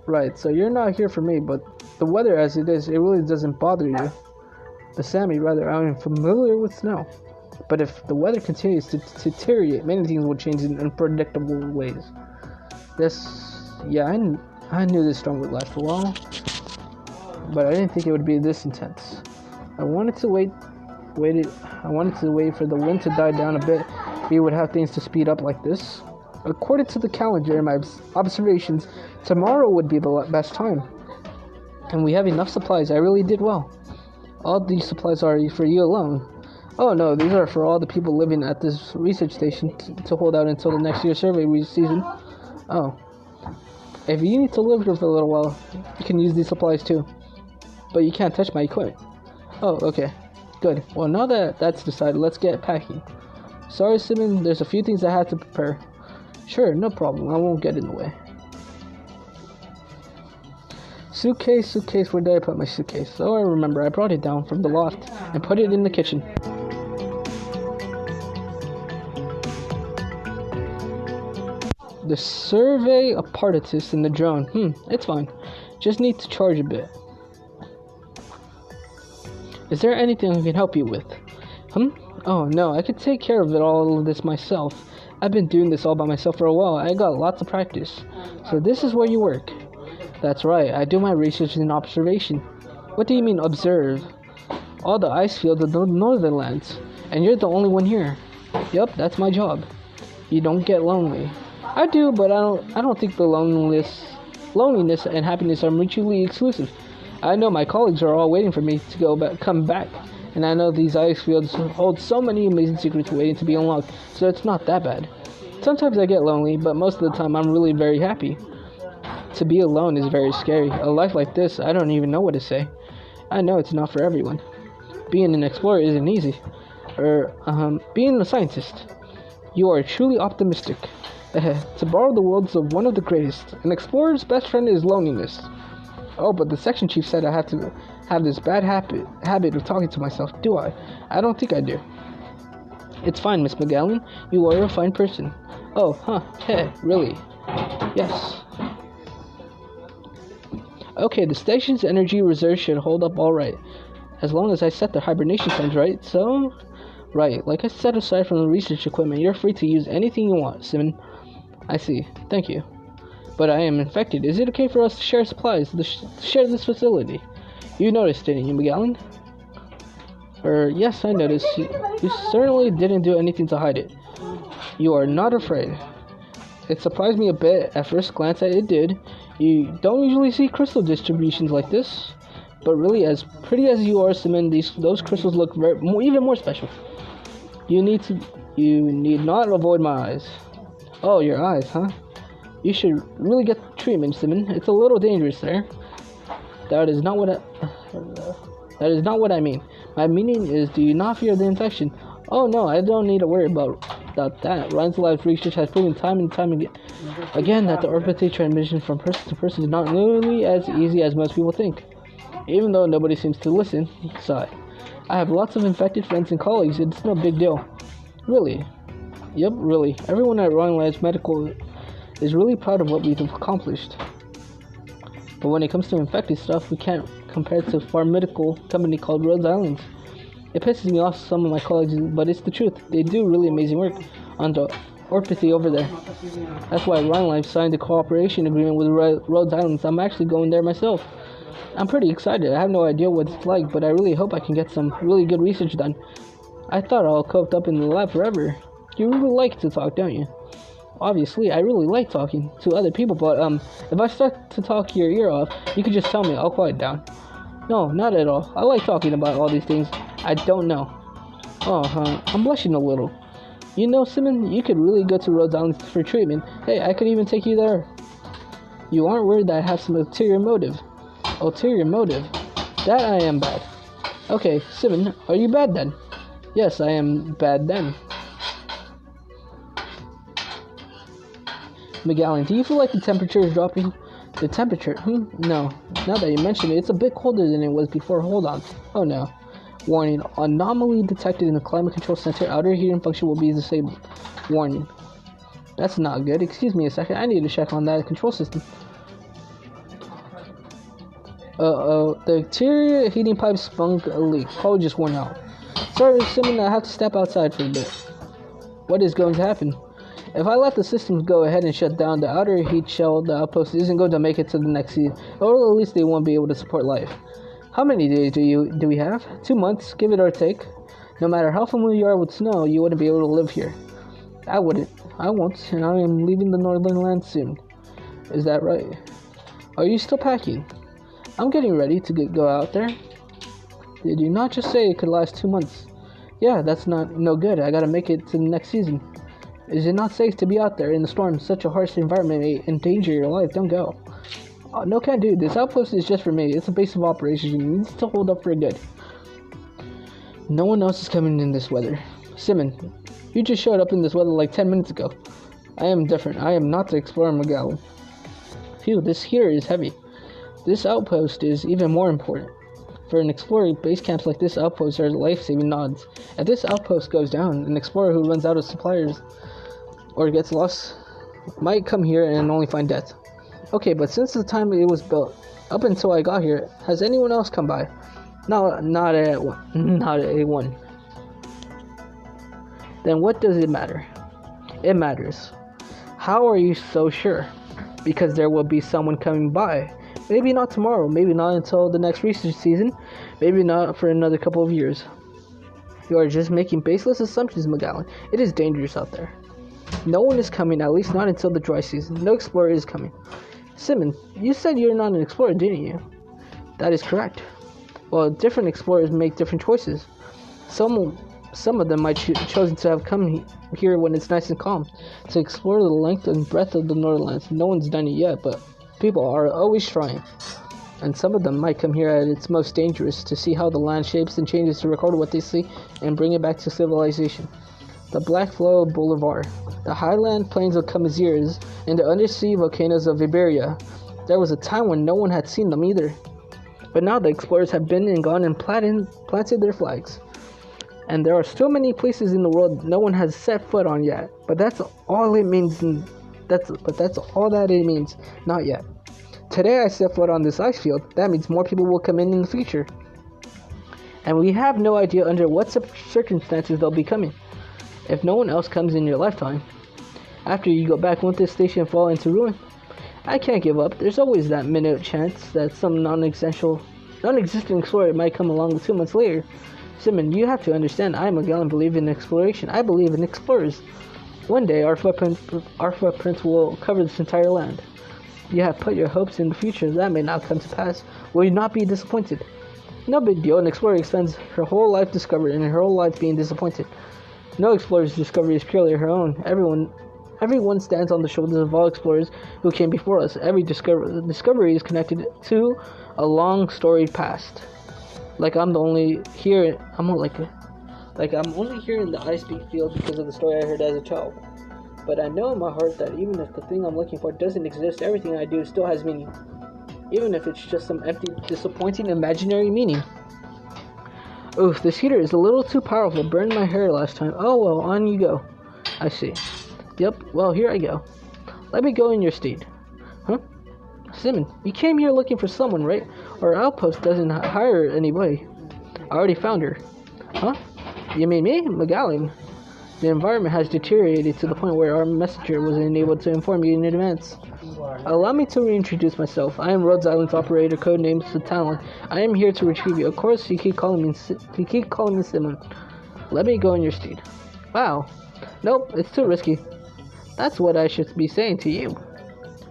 S1: Right, so you're not here for me, but the weather as it is, it really doesn't bother you. The Sammy, rather, I am familiar with snow. But if the weather continues to deteriorate, many things will change in unpredictable ways. I knew this storm would last for a while, but I didn't think it would be this intense. I wanted to wait for the wind to die down a bit. We would have things to speed up like this. According to the calendar and my observations, tomorrow would be the best time. And we have enough supplies. I really did well. All these supplies are for you alone. Oh no, these are for all the people living at this research station to hold out until the next year's survey season. Oh. If you need to live here for a little while, you can use these supplies too. But you can't touch my equipment. Oh, okay. Good. Well, now that that's decided, let's get packing. Sorry, Simon, there's a few things I had to prepare. Sure, no problem. I won't get in the way. Suitcase, where did I put my suitcase? Oh, I remember, I brought it down from the loft and put it in the kitchen. The survey apparatus in the drone. It's fine. Just need to charge a bit. Is there anything I can help you with? Oh no, I could take care of all of this myself. I've been doing this all by myself for a while. I got lots of practice. So this is where you work. That's right, I do my research and observation. What do you mean, observe? All the ice fields of the Northernlands. And you're the only one here. Yep, that's my job. You don't get lonely. I do, but I don't think the loneliness and happiness are mutually exclusive. I know my colleagues are all waiting for me to come back. And I know these ice fields hold so many amazing secrets waiting to be unlocked, so it's not that bad. Sometimes I get lonely, but most of the time I'm really very happy. To be alone is very scary. A life like this, I don't even know what to say. I know it's not for everyone. Being an explorer isn't easy. Being a scientist. You are truly optimistic. To borrow the words of one of the greatest, an explorer's best friend is loneliness. Oh, but the section chief said I have to have this bad habit of talking to myself, do I? I don't think I do. It's fine, Miss McGallen. You are a fine person. Oh, really? Yes. Okay, the station's energy reserve should hold up alright. As long as I set the hibernation times right, so... Right, like I set aside from the research equipment, you're free to use anything you want, Simon. I see. Thank you. But I am infected. Is it okay for us to share supplies, to share this facility? You noticed, didn't you, McGallen? Yes, I noticed. You certainly didn't do anything to hide it. You are not afraid. It surprised me a bit at first glance that it did. You don't usually see crystal distributions like this. But really, as pretty as you are, Simon, those crystals look even more special. You need not avoid my eyes. Oh, your eyes, huh? You should really get treatment, Simon. It's a little dangerous there. That is not what I mean. My meaning is, do you not fear the infection? Oh no, I don't need to worry about that. Ryan's Lab's research has proven time and time again that the orphan transmission from person to person is not nearly as easy as most people think. Even though nobody seems to listen, sigh. I have lots of infected friends and colleagues. It's no big deal. Really? Yep, really. Everyone at Ryan Lab's Medical is really proud of what we've accomplished. But when it comes to infected stuff, we can't compared to a pharmaceutical company called Rhode Island. It pisses me off some of my colleagues, but it's the truth. They do really amazing work on the orpathy over there. That's why Rhine Life signed a cooperation agreement with Rhode Island. I'm actually going there myself. I'm pretty excited. I have no idea what it's like, but I really hope I can get some really good research done. I thought I was coped up in the lab forever. You really like to talk, don't you? Obviously, I really like talking to other people, but if I start to talk your ear off, you could just tell me. I'll quiet down. No, not at all. I like talking about all these things I don't know. Oh, I'm blushing a little. You know, Simon, you could really go to Rhode Island for treatment. Hey, I could even take you there. You aren't worried that I have some ulterior motive? Ulterior motive? That I am bad. Okay, Simon, are you bad then? Yes, I am bad then. McGowan, do you feel like the temperature is dropping? The temperature? No. Now that you mention it, it's a bit colder than it was before. Hold on. Oh no. Warning. Anomaly detected in the climate control center. Outer heating function will be disabled. Warning. That's not good. Excuse me a second. I need to check on that control system. The exterior heating pipe sprung a leak. Probably just worn out. Sorry, Simon, I have to step outside for a bit. What is going to happen? If I let the systems go ahead and shut down, the outer heat shell, the outpost, isn't going to make it to the next season, or at least they won't be able to support life. How many days do we have? 2 months, give it or take. No matter how familiar you are with snow, you wouldn't be able to live here. I wouldn't. I won't, and I am leaving the northern land soon. Is that right? Are you still packing? I'm getting ready to go out there. Did you not just say it could last 2 months? Yeah, that's no good. I gotta make it to the next season. Is it not safe to be out there in the storm? Such a harsh environment may endanger your life. Don't go. No, can't do. This outpost is just for me. It's a base of operations. It needs to hold up for good. No one else is coming in this weather. Simon, you just showed up in this weather like 10 minutes ago. I am different. I am not the explorer McGowan. Phew, this here is heavy. This outpost is even more important. For an explorer, base camps like this outpost are life-saving nods. If this outpost goes down, an explorer who runs out of supplies or gets lost might come here and only find death. Okay, but since the time it was built, up until I got here, has anyone else come by? No, not at one. Then what does it matter? It matters. How are you so sure? Because there will be someone coming by. Maybe not tomorrow, maybe not until the next research season, maybe not for another couple of years. You are just making baseless assumptions, McGowan. It is dangerous out there. No one is coming, at least not until the dry season. No explorer is coming. Simon, you said you're not an explorer, didn't you? That is correct. Well, different explorers make different choices. Some of them might chosen to have come here when it's nice and calm, to explore the length and breadth of the Northlands. No one's done it yet, but people are always trying. And some of them might come here at its most dangerous, to see how the land shapes and changes, to record what they see and bring it back to civilization. The Black Flow Boulevard, the highland plains of Camazirs, and the undersea volcanoes of Iberia. There was a time when no one had seen them either. But now the explorers have been and gone and planted their flags. And there are still many places in the world no one has set foot on yet. But that's all it means. That's all that it means. Not yet. Today I set foot on this ice field. That means more people will come in the future. And we have no idea under what circumstances they'll be coming. If no one else comes in your lifetime, after you go back, won't this station fall into ruin? I can't give up. There's always that minute chance that some non-existent explorer might come along 2 months later. Simon, you have to understand, I am a gallant believer in exploration. I believe in explorers. One day, our footprints will cover this entire land. You have put your hopes in the future. That may not come to pass. Will you not be disappointed? No big deal. An explorer spends her whole life discovering and her whole life being disappointed. No explorer's discovery is purely her own. Everyone stands on the shoulders of all explorers who came before us. Every discovery is connected to a long storied past. Like I'm only here in the ice peak field because of the story I heard as a child. But I know in my heart that even if the thing I'm looking for doesn't exist, everything I do still has meaning. Even if it's just some empty, disappointing, imaginary meaning. Oof, this heater is a little too powerful. Burned my hair last time. Oh well, on you go. I see. Yep, well here I go. Let me go in your stead. Huh? Simon, you came here looking for someone, right? Our outpost doesn't hire anybody. I already found her. Huh? You mean me? Magellan. The environment has deteriorated to the point where our messenger wasn't able to inform you in advance. Allow me to reintroduce myself. I am Rhodes Island's operator, codenamed Talon. I am here to retrieve you. Of course, you keep calling me Simon. Let me go in your stead. Wow. Nope, it's too risky. That's what I should be saying to you.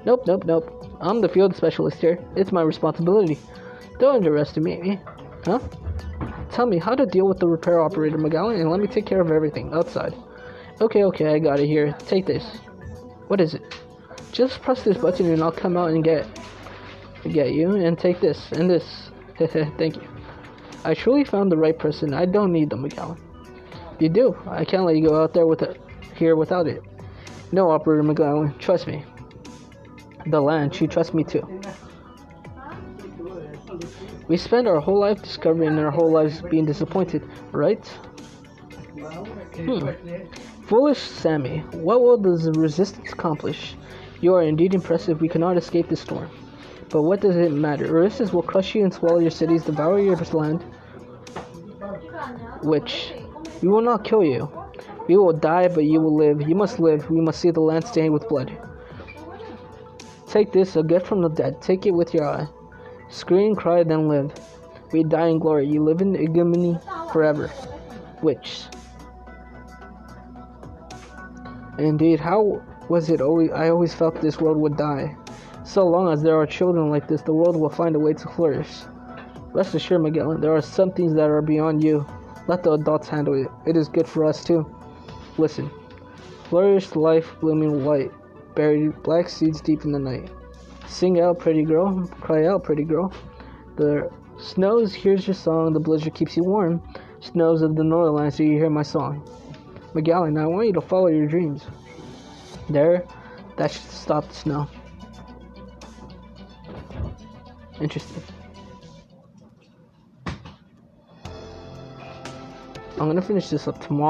S1: Nope. I'm the field specialist here. It's my responsibility. Don't underestimate me. Huh? Tell me how to deal with the repair operator, Magellan, and let me take care of everything outside. Okay, I got it here. Take this. What is it? Just press this button and I'll come out and get you, and take this, and this. Thank you. I truly found the right person. I don't need them, Magellan. You do. I can't let you go out there here without it. No, Operator Magellan. Trust me. The land, she trusts me too. We spend our whole life discovering and our whole lives being disappointed, right? Foolish Sammy, what will the resistance accomplish? You are indeed impressive. We cannot escape this storm. But what does it matter? Resistance will crush you and swallow your cities, devour your land. Which, we will not kill you. We will die, but you will live. You must live. We must see the land stained with blood. Take this, a gift from the dead. Take it with your eye. Scream, cry, then live. We die in glory. You live in ignominy forever. Which? Indeed, how was it always? I always felt this world would die. So long as there are children like this, the world will find a way to flourish. Rest assured, Magellan, there are some things that are beyond you. Let the adults handle it. It is good for us too. Listen. Flourish life blooming white, buried black seeds deep in the night. Sing out, pretty girl. Cry out, pretty girl. The snows hears your song. The blizzard keeps you warm. Snows of the Northlands, so you hear my song. Magellan, I want you to follow your dreams. There, that should stop the snow. Interesting. I'm gonna finish this up tomorrow.